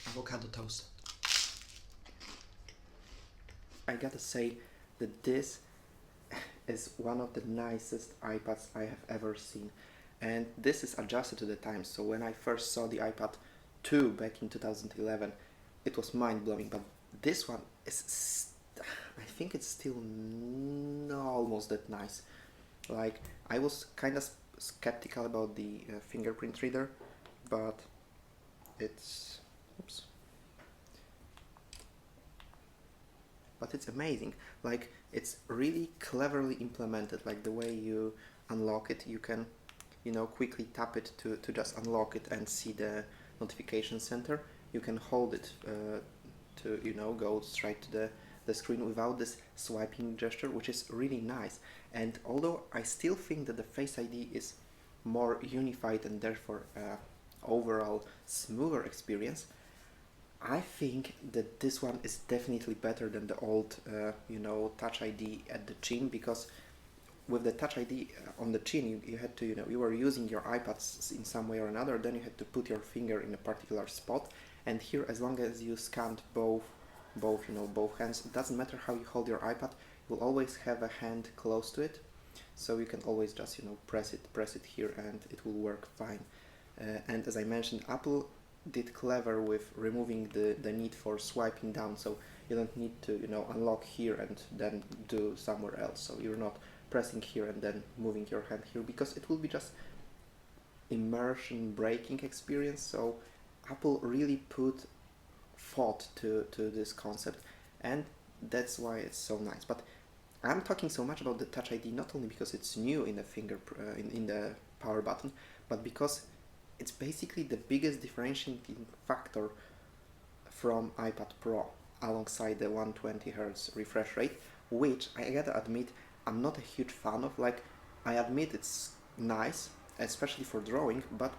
Avocado toast. I gotta say that this is one of the nicest iPads I have ever seen, and this is adjusted to the times. So when I first saw the iPad 2 back in 2011, it was mind blowing. But this one is, I think it's still almost that nice. Like, I was kind of skeptical about the fingerprint reader, but it's, oops, but it's amazing. Like, it's really cleverly implemented. Like the way you unlock it, you can, quickly tap it to just unlock it and see the notification center. You can hold it to go straight to the screen without this swiping gesture, which is really nice. And although I still think that the Face ID is more unified and therefore overall smoother experience, I think that this one is definitely better than the old, Touch ID at the chin, because with the Touch ID on the chin, you had to, you were using your iPads in some way or another, then you had to put your finger in a particular spot, and here, as long as you scanned both hands, it doesn't matter how you hold your iPad, you'll always have a hand close to it, so you can always just, press it here, and it will work fine. And as I mentioned, Apple did clever with removing the need for swiping down, so you don't need to unlock here and then do somewhere else, so you're not pressing here and then moving your hand here, because it will be just immersion breaking experience. So Apple really put thought to this concept, and that's why it's so nice. But I'm talking so much about the Touch ID not only because it's new in the in the power button, but because it's basically the biggest differentiating factor from iPad Pro, alongside the 120 Hz refresh rate, which I gotta admit I'm not a huge fan of. Like, I admit it's nice, especially for drawing, but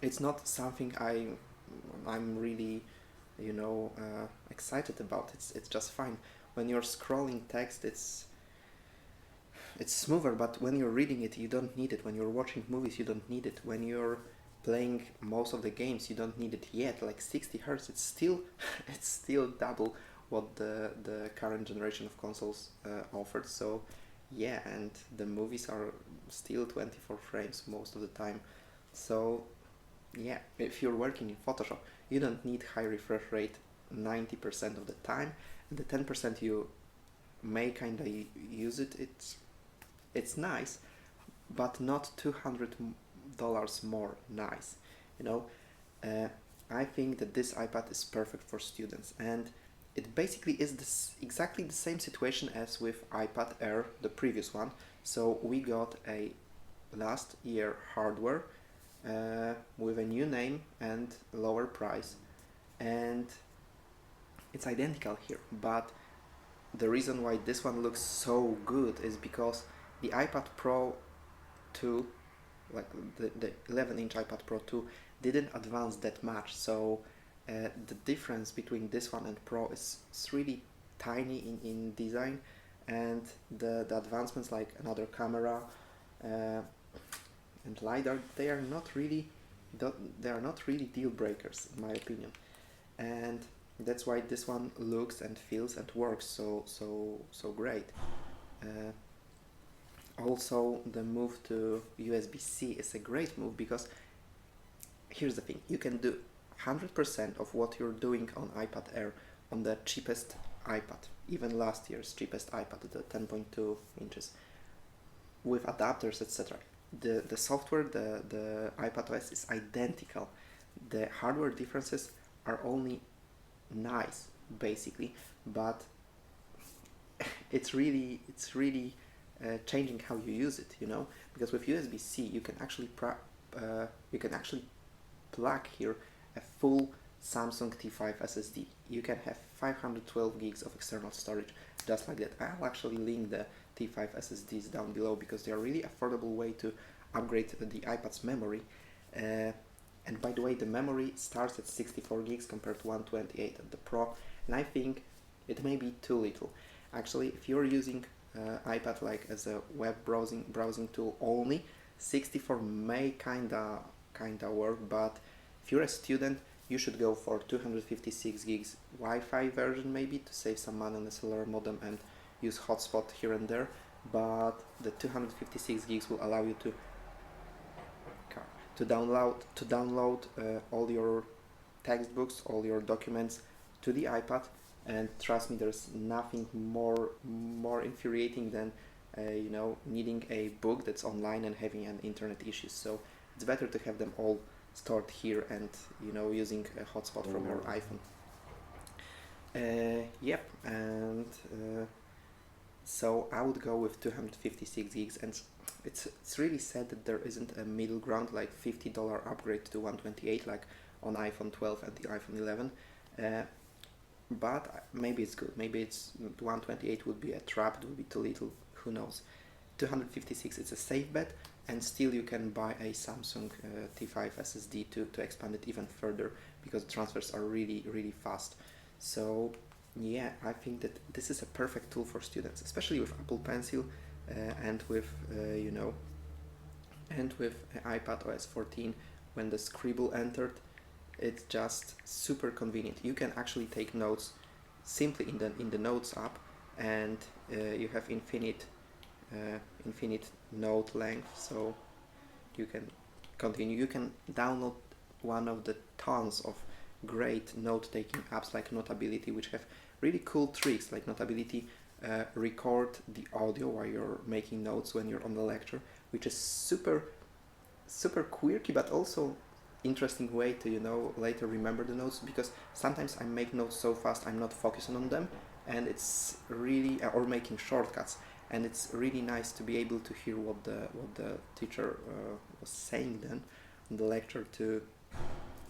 it's not something I'm really excited about. It's just fine. When you're scrolling text, it's smoother, but when you're reading it, you don't need it. When you're watching movies, you don't need it. When you're playing most of the games, you don't need it yet. Like 60 hertz, it's still it's still double what the current generation of consoles offered. So yeah, and the movies are still 24 frames most of the time. So yeah, if you're working in Photoshop, you don't need high refresh rate 90% of the time, and the 10% you may kind of use it. It's nice, but not $200 more nice. You know, uh, I think that this iPad is perfect for students, and it basically is exactly the same situation as with iPad Air, the previous one. So we got a last year hardware with a new name and lower price, and it's identical here. But the reason why this one looks so good is because the iPad Pro 2, like the 11-inch iPad Pro 2, didn't advance that much. So the difference between this one and Pro is really tiny in design, and the advancements like another camera and LiDAR, they are not really deal breakers in my opinion, and that's why this one looks and feels and works so great. Uh, Also, the move to USB-C is a great move, because here's the thing: you can do 100% of what you're doing on iPad Air on the cheapest iPad, even last year's cheapest iPad, the 10.2 inches, with adapters, etc. The software, the iPad OS is identical. The hardware differences are only nice, basically, but it's really changing how you use it, because with USB-C you can actually plug here a full Samsung T5 SSD. You can have 512 gigs of external storage, just like that. I'll actually link the T5 SSDs down below, because they are really affordable way to upgrade the iPad's memory. And by the way, the memory starts at 64 gigs compared to 128 at the Pro, and I think it may be too little. Actually, if you're using iPad like as a web browsing tool only, 64 may kinda work, but if you're a student, you should go for 256 gigs Wi-Fi version maybe to save some money on the cellular modem and use hotspot here and there, but the 256 gigs will allow you to download all your textbooks, all your documents to the iPad. And trust me, there's nothing more infuriating than needing a book that's online and having an internet issues. So it's better to have them all stored here and using a hotspot from your iPhone. Yep, and so I would go with 256 gigs, and it's really sad that there isn't a middle ground like $50 upgrade to 128 like on iPhone 12 and the iPhone 11. But maybe it's good. Maybe it's 128 would be a trap. It would be too little. Who knows? 256 it's a safe bet, and still you can buy a Samsung T5 SSD to expand it even further because transfers are really fast. So yeah, I think that this is a perfect tool for students, especially with Apple Pencil and with iPad OS 14 when the Scribble entered. It's just super convenient. You can actually take notes simply in the Notes app, and you have infinite note length, so you can continue. You can download one of the tons of great note-taking apps like Notability, which have really cool tricks, like Notability record the audio while you're making notes when you're on the lecture, which is super quirky, but also interesting way to later remember the notes, because sometimes I make notes so fast I'm not focusing on them, and it's really or making shortcuts, and it's really nice to be able to hear what the teacher was saying then in the lecture to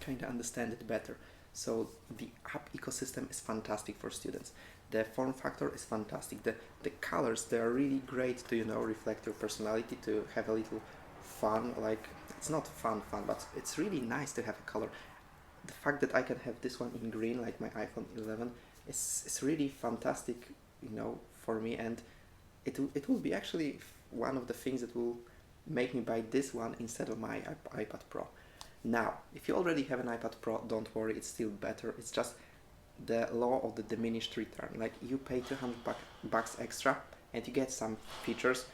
kind of understand it better. So the app ecosystem is fantastic for students. The form factor is fantastic. The colors, they are really great to reflect your personality, to have a little fun. Like, it's not fun, but it's really nice to have a color. The fact that I can have this one in green, like my iPhone 11, is really fantastic, for me, and it will be actually one of the things that will make me buy this one instead of my iPad Pro. Now, if you already have an iPad Pro, don't worry, it's still better. It's just the law of the diminished return. Like, you pay 200 bucks extra and you get some features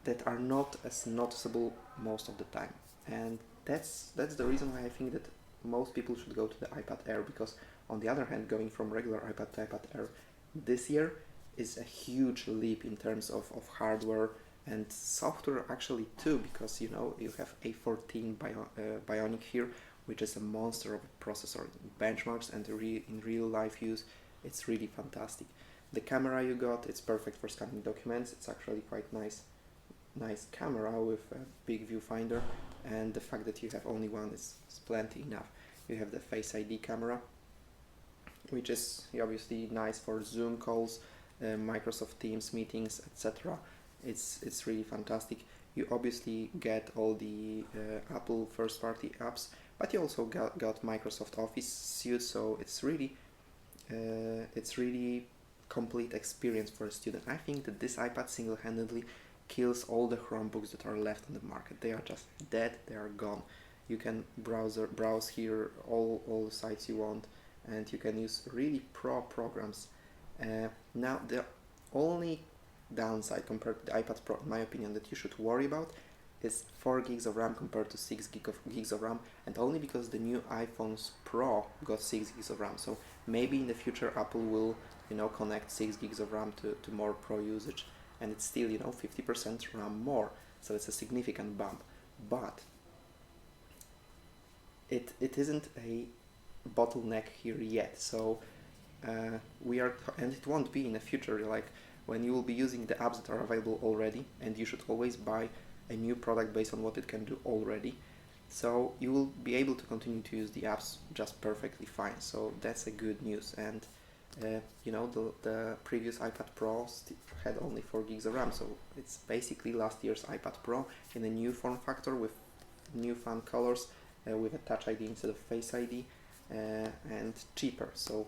that are not as noticeable most of the time. And that's the reason why I think that most people should go to the iPad Air, because on the other hand, going from regular iPad to iPad Air this year is a huge leap in terms of hardware and software actually too, because you have A14 Bionic here, which is a monster of a processor. Benchmarks and in real life use, it's really fantastic. The camera you got, it's perfect for scanning documents. It's actually quite nice camera with a big viewfinder, and the fact that you have only one is plenty enough. You have the Face ID camera, which is obviously nice for Zoom calls, Microsoft Teams meetings, etc. It's really fantastic. You obviously get all the Apple first-party apps, but you also got Microsoft Office suite, so it's really complete experience for a student. I think that this iPad single-handedly kills all the Chromebooks that are left on the market. They are just dead, they are gone. You can browse here all the sites you want, and you can use really pro programs. Now, the only downside compared to the iPad Pro, in my opinion, that you should worry about is 4 gigs of RAM compared to 6 gigs of RAM, and only because the new iPhones Pro got 6 gigs of RAM. So maybe in the future Apple will connect 6 gigs of RAM to more Pro usage, and it's still 50% RAM more, so it's a significant bump. But it isn't a bottleneck here yet, so and it won't be in the future, like when you will be using the apps that are available already, and you should always buy a new product based on what it can do already. So you will be able to continue to use the apps just perfectly fine. So that's a good news. And the previous iPad Pro had only 4 gigs of RAM, so it's basically last year's iPad Pro in a new form factor with new fun colors, with a Touch ID instead of Face ID, and cheaper. So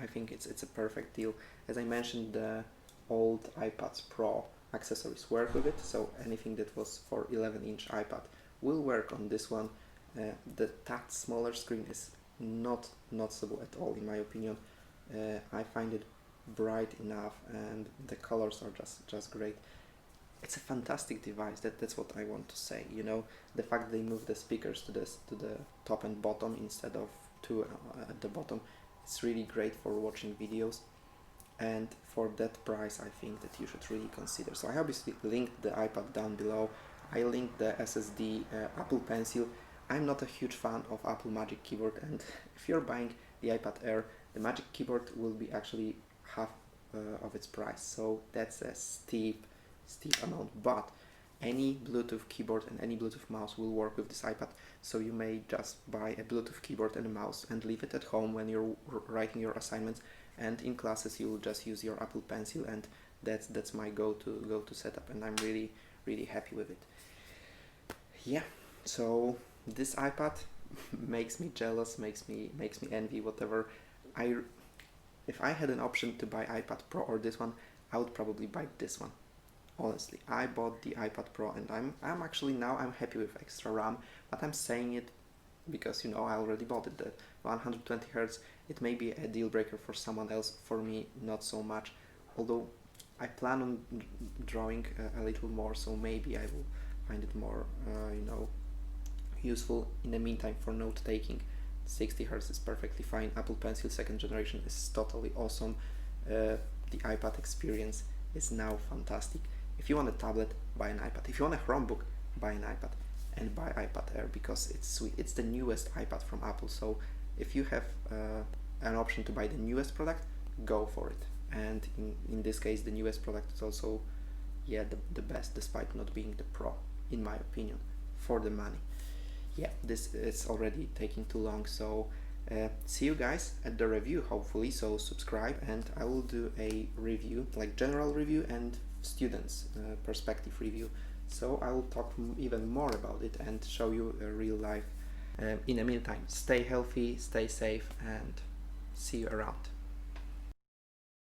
I think it's a perfect deal. As I mentioned, the old iPads Pro accessories work with it, so anything that was for 11-inch iPad will work on this one, That smaller screen is not noticeable at all, in my opinion. I find it bright enough, and the colors are just great. It's a fantastic device. That's what I want to say. You know, the fact they move the speakers to the top and bottom instead of two at the bottom, it's really great for watching videos. And for that price, I think that you should really consider. So I obviously linked the iPad down below. I linked the SSD, Apple Pencil. I'm not a huge fan of Apple Magic Keyboard, and if you're buying the iPad Air, the Magic Keyboard will be actually half of its price. So that's a steep amount. But any Bluetooth keyboard and any Bluetooth mouse will work with this iPad. So you may just buy a Bluetooth keyboard and a mouse and leave it at home when you're writing your assignments. And in classes, you will just use your Apple Pencil, and that's my go-to setup, and I'm really happy with it. Yeah, so this iPad makes me jealous, makes me envy, whatever. If I had an option to buy iPad Pro or this one, I would probably buy this one. Honestly, I bought the iPad Pro, and I'm actually now I'm happy with extra RAM, but I'm saying it because, you know, I already bought it. The 120 Hz, it may be a deal breaker for someone else. For me, not so much. Although I plan on drawing a little more, so maybe I will find it more, you know, useful. In the meantime, for note taking, 60 Hz is perfectly fine. Apple Pencil 2nd generation is totally awesome. The iPad experience is now fantastic. If you want a tablet, buy an iPad. If you want a Chromebook, buy an iPad, and buy iPad Air because it's sweet. It's the newest iPad from Apple, so if you have an option to buy the newest product, go for it. And in this case, the newest product is also, yeah, the best, despite not being the Pro, in my opinion, for the money. Yeah, this is already taking too long, so see you guys at the review, hopefully. So subscribe, and I will do a review, like general review and students perspective review. So I will talk even more about it and show you a real life. In the meantime, stay healthy, stay safe, and see you around.